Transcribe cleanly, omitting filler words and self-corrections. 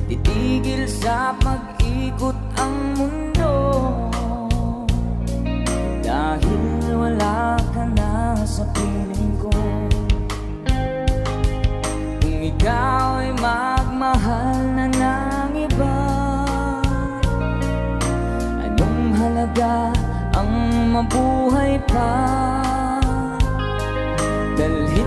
titigil sa pag-ikot ang mundo, dahil wala ka na sa piling ko. Kung ikaw ay magmahal na ng iba, anong halaga ang mabuhay pa? Dalhin